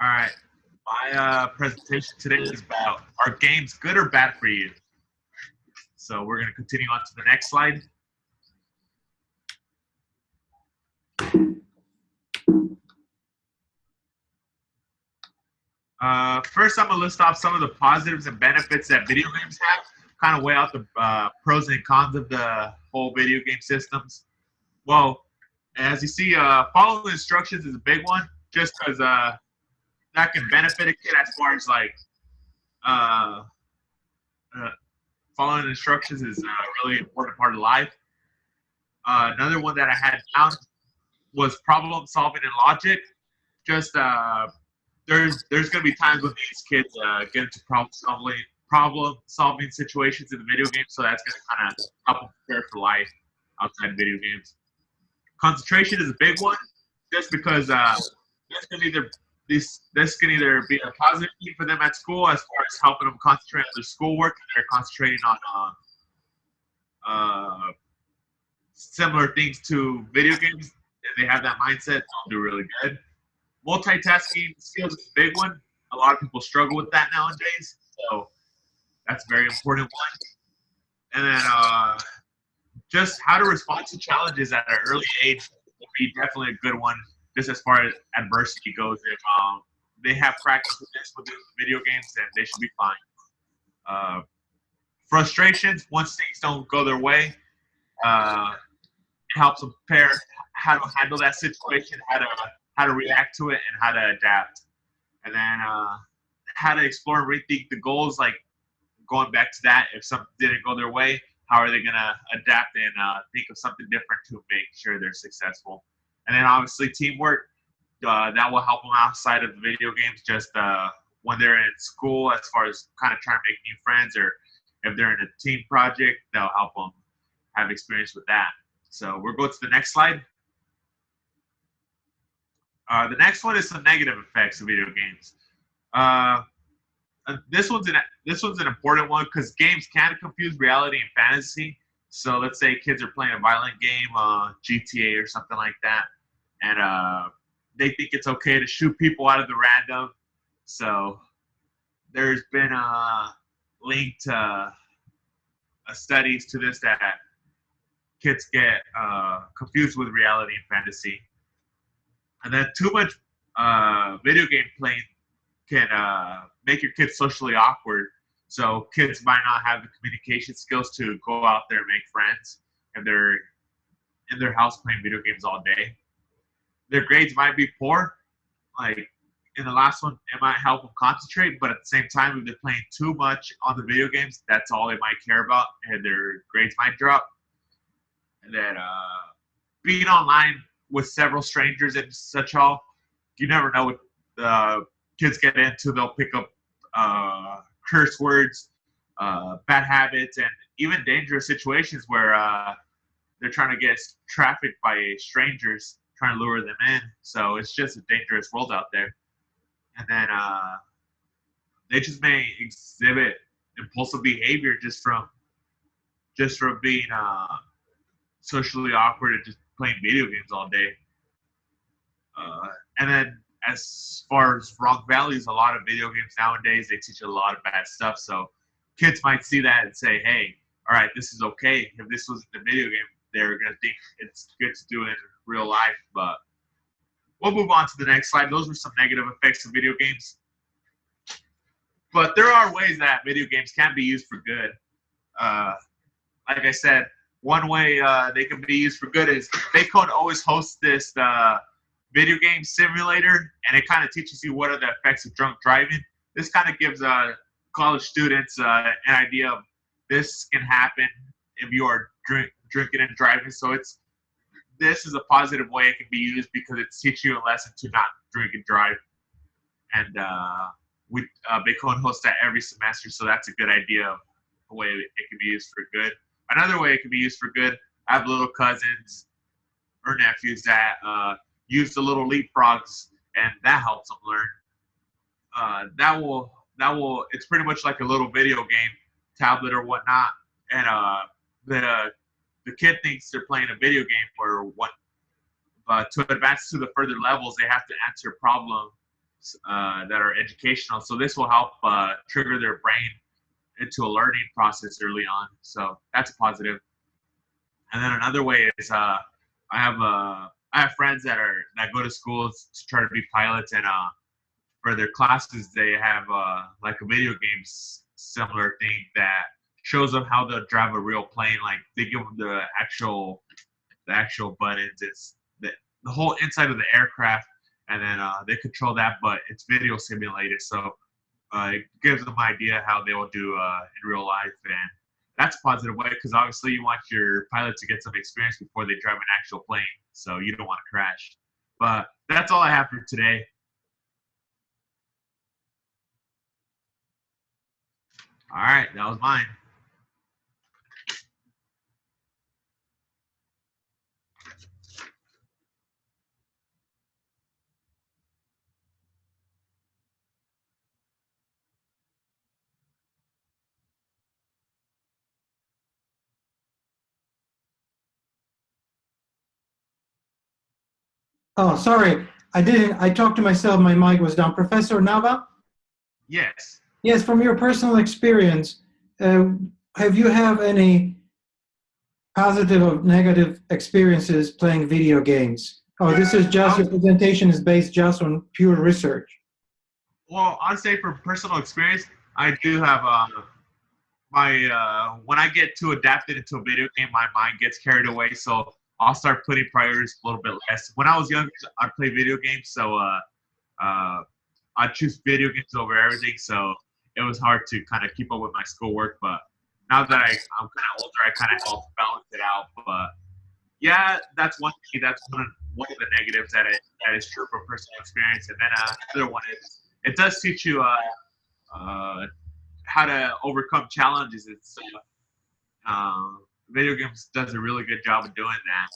All right. My presentation today is about, are games good or bad for you? So we're going to continue on to the next slide. First, I'm going to list off some of the positives and benefits that video games have, kind of weigh out the pros and cons of the whole video game systems. Well, as you see, following instructions is a big one, just because that can benefit a kid as far as like uh, uh, following instructions is a really important part of life. Another one that I had down was problem solving and logic. Just there's going to be times when these kids get into problem solving situations in the video game, so that's going to kind of help them prepare for life outside video games. Concentration is a big one, just because this can either be a positive thing for them at school as far as helping them concentrate on their schoolwork, and they're concentrating on similar things to video games. If they have that mindset, they'll do really good. Multitasking skills is a big one. A lot of people struggle with that nowadays, so that's a very important one. And then just how to respond to challenges at an early age will be definitely a good one, just as far as adversity goes. If they have practice with this within the video games, then they should be fine. Frustrations, once things don't go their way, it helps them prepare how to handle that situation, how to react to it, and how to adapt. And then how to explore and rethink the goals, like going back to that, if something didn't go their way, how are they going to adapt and think of something different to make sure they're successful. And then obviously teamwork, that will help them outside of the video games, just when they're in school, as far as kind of trying to make new friends, or if they're in a team project, that'll help them have experience with that. So we'll go to the next slide. The next one is some negative effects of video games. This one's an important one because games can confuse reality and fantasy. So let's say kids are playing a violent game, GTA or something like that, and they think it's okay to shoot people out of the random. So there's been linked studies to this that kids get confused with reality and fantasy. And then too much video game playing can make your kids socially awkward. So kids might not have the communication skills to go out there and make friends, and they're in their house playing video games all day. Their grades might be poor. Like in the last one, it might help them concentrate, but at the same time, if they're playing too much on the video games, that's all they might care about, and their grades might drop. And then being online with several strangers and such all, you never know what the kids get into. They'll pick up curse words, bad habits, and even dangerous situations where they're trying to get trafficked by strangers, trying to lure them in. So it's just a dangerous world out there. And then they just may exhibit impulsive behavior just from being socially awkward and just playing video games all day. And then as far as wrong values, a lot of video games nowadays, they teach a lot of bad stuff. So kids might see that and say, hey, all right, this is okay. If this was in the video game, they're going to think it's good to do it in real life. But we'll move on to the next slide. Those were some negative effects of video games. But there are ways that video games can be used for good. Like I said, one way they can be used for good is Baycode always hosts this video game simulator, and it kind of teaches you what are the effects of drunk driving. This kind of gives college students an idea of this can happen if you are drinking and driving. So this is a positive way it can be used because it's teaching you a lesson to not drink and drive. And Baycode hosts that every semester, so that's a good idea of a way it can be used for good. Another way it can be used for good, I have little cousins or nephews that use the little leapfrogs, and that helps them learn. It's pretty much like a little video game tablet or whatnot, and the kid thinks they're playing a video game or what. But to advance to the further levels, they have to answer problem that are educational. So this will help trigger their brain into a learning process early on. So that's a positive. And then another way is I have friends that go to schools to try to be pilots, and for their classes they have like a video games similar thing that shows them how to drive a real plane. Like they give them the actual buttons. It's the whole inside of the aircraft, and then they control that, but it's video simulated. So it gives them an idea how they will do in real life, and that's a positive way because obviously you want your pilot to get some experience before they drive an actual plane, so you don't want to crash. But that's all I have for today. All right, that was mine. Oh, sorry. I didn't. I talked to myself. My mic was down. Professor Nava? Yes. Yes, from your personal experience, uh, have you have any positive or negative experiences playing video games? Oh, this is just Oh, your presentation is based just on pure research. well, I'd say from personal experience, I do have my when I get too adapted into a video game, my mind gets carried away. So I'll start putting priorities a little bit less. When I was younger, I'd play video games, so uh, I choose video games over everything. So it was hard to kind of keep up with my schoolwork. But now that I'm kind of older, I kind of help balance it out. But yeah, that's one thing. That's one of the negatives that is true from personal experience. And then another one is it does teach you uh, how to overcome challenges. It's video games does a really good job of doing that.